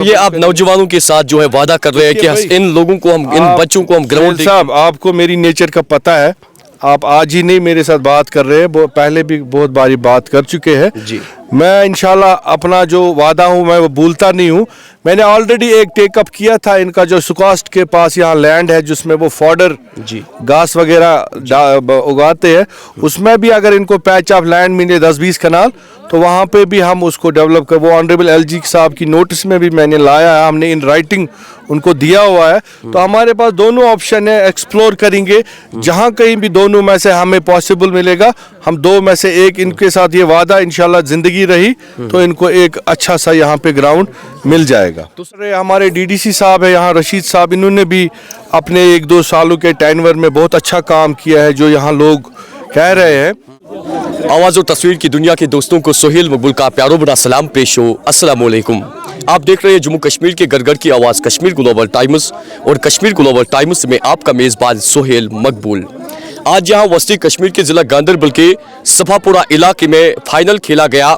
ये आप नौजवानों के साथ जो है वादा कर रहे हैं कि इन लोगों को हम इन बच्चों को हम ग्राउंड साहब, आपको मेरी नेचर का पता है। आप आज ही नहीं मेरे साथ बात कर रहे हैं, पहले भी बहुत बारी बात कर चुके हैं जी। मैं इंशाल्लाह अपना जो वादा हूँ मैं वो भूलता नहीं हूँ। मैंने ऑलरेडी एक टेकअप किया था, इनका जो सुकास्ट के पास यहाँ लैंड है जिसमें वो फॉडर जी घास वगैरह उगाते हैं, उसमें भी अगर इनको पैच ऑफ लैंड मिले 10-20 कनाल तो वहाँ पे भी हम उसको डेवलप कर, वो ऑनरेबल एलजी साहब की नोटिस में भी मैंने लाया है, हमने इन राइटिंग उनको दिया हुआ है। तो हमारे पास दोनों ऑप्शन है, एक्सप्लोर करेंगे जहाँ कहीं भी दोनों में से हमें पॉसिबल मिलेगा हम दो में से एक, इनके साथ ये वादा इंशाल्लाह जिंदगी रही तो इनको एक अच्छा सा यहाँ पे ग्राउंड मिल जाएगा। दूसरे हमारे डीडीसी साहब है यहाँ रशीद साहब, इन्होंने भी अपने 1-2 सालों के टेन्योर में बहुत अच्छा काम किया है जो यहाँ लोग कह रहे हैं। आवाज़ और तस्वीर की दुनिया के दोस्तों को सोहेल मकबूल का प्यारो बड़ा सलाम पेश हो। अस्सलाम वालेकुम। आप देख रहे हैं जम्मू कश्मीर के घर घर की आवाज़ कश्मीर ग्लोबल टाइम्स और कश्मीर ग्लोबल टाइम्स में आपका मेज़बान सोहेल मकबूल। आज यहाँ वस्ती कश्मीर के ज़िला गांदरबल के सफापुरा इलाके में फाइनल खेला गया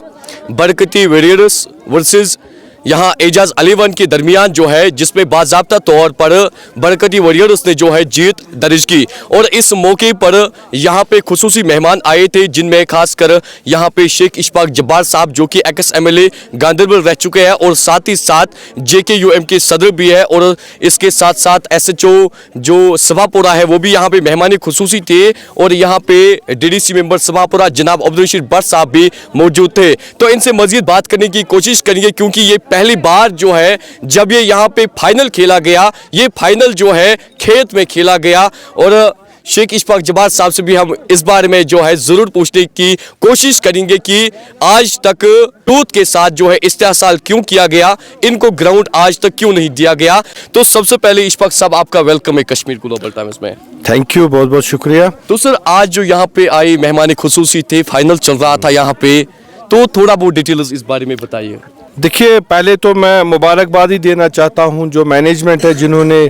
बरकती वॉरियर्स वर्सेस यहाँ एजाज 11 के दरमियान जो है, जिसमें बाज़ाब्ता तौर पर बरकती वॉरियर्स ने जो है जीत दर्ज की। और इस मौके पर यहाँ पे खुसूसी मेहमान आए थे जिनमें खासकर यहाँ पे शेख इशफाक जब्बार साहब जो कि एक्स MLA गांदरबल रह चुके हैं और साथ ही साथ JKUM के सदर भी है और इसके साथ साथ SHO जो सफापुरा है वो भी यहाँ पे मेहमान खुसूसी थे और यहाँ पे DDC मेंबर सफापुरा जनाब अब्दुल रशीद भट्ट साहब भी मौजूद थे। तो इनसे मजीद बात करने की कोशिश करेंगे क्योंकि ये पहली बार जो है जब ये यहाँ पे फाइनल खेला गया, ये फाइनल जो है खेत में खेला गया। और शेख इशफाक जब्बार साहब से भी हम इस बारे में जो है ज़रूर पूछने की कोशिश करेंगे कि आज तक टूथ के साथ जो है इस्तेहसाल क्यों किया गया, इनको ग्राउंड आज तक क्यों नहीं दिया गया। तो सबसे पहले इशफाक साहब आपका वेलकम है कश्मीर ग्लोबल टाइम्स में। थैंक यू, बहुत बहुत शुक्रिया। तो सर आज जो यहाँ पे आए मेहमान खुसूसी थे, फाइनल चल रहा था यहाँ पे, तो थोड़ा बहुत डिटेल्स इस बारे में बताइए। देखिए, पहले तो मैं मुबारकबाद ही देना चाहता हूं जो मैनेजमेंट है जिन्होंने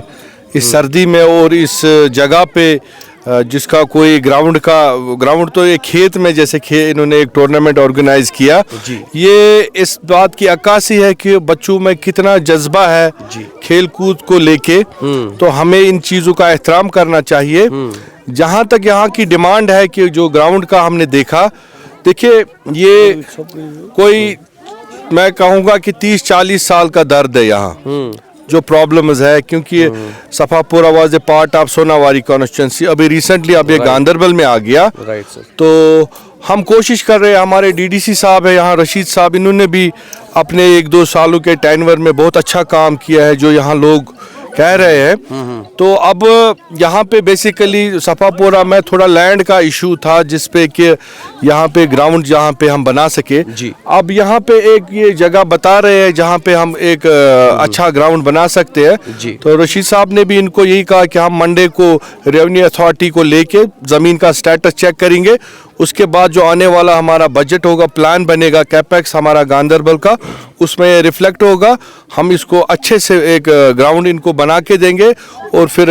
इस सर्दी में और इस जगह पे जिसका कोई ग्राउंड तो एक खेत में जैसे इन्होंने एक टूर्नामेंट ऑर्गेनाइज किया। ये इस बात की अक्कासी है कि बच्चों में कितना जज्बा है खेल कूद को लेके, तो हमें इन चीज़ों का एहतराम करना चाहिए। जहाँ तक यहाँ की डिमांड है कि जो ग्राउंड का हमने देखा, देखिए ये कोई मैं कहूँगा कि 30-40 साल का दर्द है यहाँ जो प्रॉब्लम्स है, क्योंकि Safapura was a part of Sonawari constituency, अभी रिसेंटली अब ये गांदरबल में आ गया। तो हम कोशिश कर रहे हैं, हमारे डीडीसी साहब है यहाँ रशीद साहब, इन्होंने भी अपने 1-2 सालों के टेन्योर में बहुत अच्छा काम किया है जो यहाँ लोग कह रहे हैं। तो अब यहाँ पे बेसिकली सफापुरा में थोड़ा लैंड का इशू था जिस पे कि यहाँ पे ग्राउंड जहाँ पे हम बना सके। अब यहाँ पे एक ये जगह बता रहे हैं जहाँ पे हम एक अच्छा ग्राउंड बना सकते हैं। तो रशीद साहब ने भी इनको यही कहा कि हम मंडे को रेवेन्यू अथॉरिटी को लेके ज़मीन का स्टेटस चेक करेंगे, उसके बाद जो आने वाला हमारा बजट होगा, प्लान बनेगा कैपेक्स हमारा गांदरबल का, उसमें रिफ्लेक्ट होगा। हम इसको अच्छे से एक ग्राउंड इनको बना के देंगे और फिर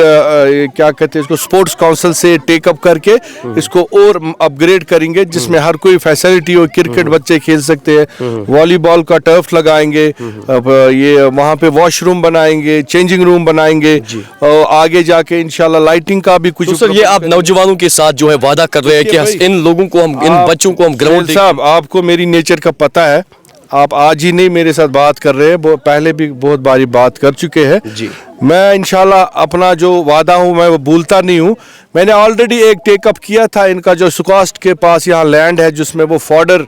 क्या कहते हैं इसको स्पोर्ट्स काउंसिल से टेकअप करके इसको और अपग्रेड करेंगे जिसमें हर कोई फैसिलिटी हो, क्रिकेट बच्चे खेल सकते हैं, वॉलीबॉल का टर्फ लगाएंगे, ये वहाँ पे वॉशरूम बनाएंगे, चेंजिंग रूम बनाएंगे और आगे जाके इंशाल्लाह लाइटिंग का भी कुछ। तो सर ये आप नौजवानों के साथ जो है वादा कर रहे हैं कि इन लोगों को हम इन बच्चों को हम ग्राउंड साहब, आपको मेरी नेचर का पता है, आप आज ही नहीं मेरे साथ बात कर रहे हैं, पहले भी बहुत बारी बात कर चुके हैं। मैं इंशाल्लाह अपना जो वादा हूँ मैं वो भूलता नहीं हूँ। मैंने ऑलरेडी एक टेकअप किया था, इनका जो सुकास्ट के पास यहाँ लैंड है जिसमें वो फॉडर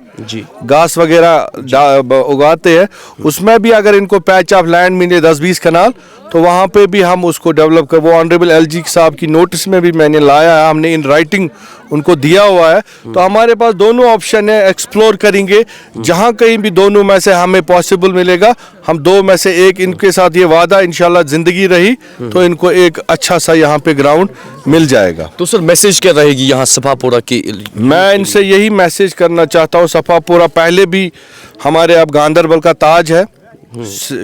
घास वगैरह उगाते हैं, उसमें भी अगर इनको पैच ऑफ लैंड मिले 10-20 कनाल तो वहाँ पे भी हम उसको डेवलप कर, वो ऑनरेबल एलजी साहब की नोटिस में भी मैंने लाया है, हमने इन राइटिंग उनको दिया हुआ है। तो हमारे पास दोनों ऑप्शन है, एक्सप्लोर करेंगे जहाँ कहीं भी दोनों में से हमें पॉसिबल मिलेगा हम दो में से एक, इनके साथ ये वादा इंशाल्लाह जिंदगी रही तो इनको एक अच्छा सा यहाँ पे ग्राउंड मिल जाएगा। तो सर मैसेज क्या रहेगी यहाँ सफापुरा की? मैं इनसे यही मैसेज करना चाहता हूँ, सफापुरा पहले भी हमारे अब गांदरबल का ताज है,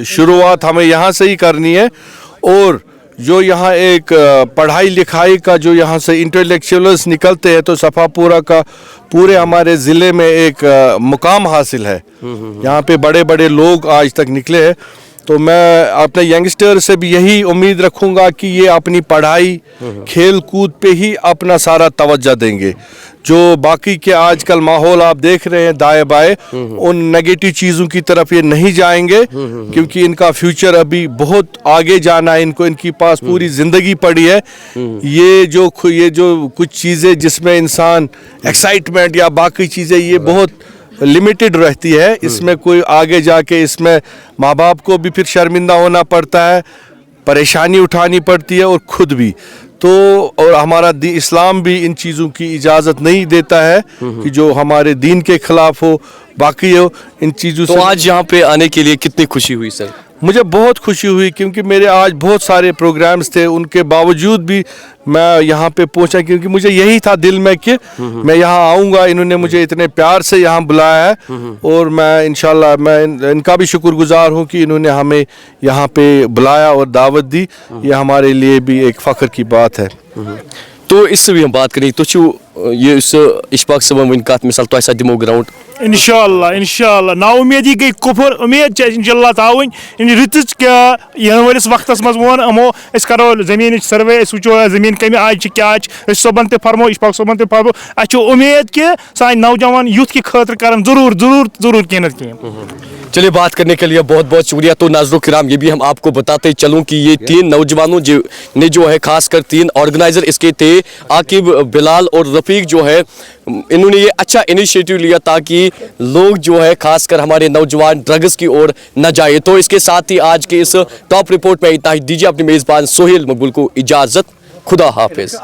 शुरुआत हमें यहाँ से ही करनी है। और जो यहाँ एक पढ़ाई लिखाई का जो यहाँ से इंटेलेक्चुअल्स निकलते हैं तो सफापुरा का पूरे हमारे ज़िले में एक मुकाम हासिल है। यहाँ पे बड़े बड़े लोग आज तक निकले हैं। तो मैं अपने यंगस्टर से भी यही उम्मीद रखूँगा कि ये अपनी पढ़ाई खेल कूद पे ही अपना सारा तवज्जो देंगे। जो बाकी के आजकल माहौल आप देख रहे हैं दाएं बाएं, उन नेगेटिव चीज़ों की तरफ ये नहीं जाएंगे, क्योंकि इनका फ्यूचर अभी बहुत आगे जाना है। इनको इनकी पास पूरी ज़िंदगी पड़ी है। ये जो कुछ चीज़ें जिसमें इंसान एक्साइटमेंट या बाकी चीज़ें ये बहुत लिमिटेड रहती है, इसमें कोई आगे जाके इसमें माँ बाप को भी फिर शर्मिंदा होना पड़ता है, परेशानी उठानी पड़ती है और ख़ुद भी। तो और हमारा इस्लाम भी इन चीज़ों की इजाज़त नहीं देता है कि जो हमारे दीन के ख़िलाफ़ हो, बाकी हो इन चीज़ों से। तो आज यहाँ पे आने के लिए कितनी खुशी हुई सर? मुझे बहुत खुशी हुई, क्योंकि मेरे आज बहुत सारे प्रोग्राम्स थे, उनके बावजूद भी मैं यहाँ पे पहुँचा, क्योंकि मुझे यही था दिल में कि मैं यहाँ आऊँगा। इन्होंने मुझे इतने प्यार से यहाँ बुलाया है और मैं इंशाल्लाह मैं इनका भी शुक्रगुजार हूँ कि इन्होंने हमें यहाँ पे बुलाया और दावत दी। ये हमारे लिए भी एक फ़ख्र की बात है। तो इससे भी हम बात करें तो ये इशफाक साहब वन कत मिसाल तो ऐसा दिमो ग्राउंड इंशाल्लाह ना उम्मीद गई कुफर उम्मीद इंशाल्लाह तावन इन रिच क्या वालिस वक्त मज वो हमो करो जमीन सर्वे वो जमीन कमी आज क्या सोबन फरमो इशफाक सोबन फरमो अच्छे उम्मीद कि सान नौजवान यूथ की खतर कर जरूर जरूर जरूर कहीं न कहीं। चलिए, बात करने के लिए बहुत बहुत शुक्रिया। तो नाज़रीन किराम, ये भी हम आपको बताते चलूं कि ये 3 नौजवानों ने जो है खासकर 3 ऑर्गेनाइजर इसके थे, आकिब, बिलाल और रफ़ीक जो है, इन्होंने ये अच्छा इनिशिएटिव लिया ताकि लोग जो है खासकर हमारे नौजवान ड्रग्स की ओर न जाए। तो इसके साथ ही आज के इस टॉप रिपोर्ट में इतना ही। दीजिए अपने मेज़बान सोहेल मकबूल को इजाज़त। खुदा हाफिज़।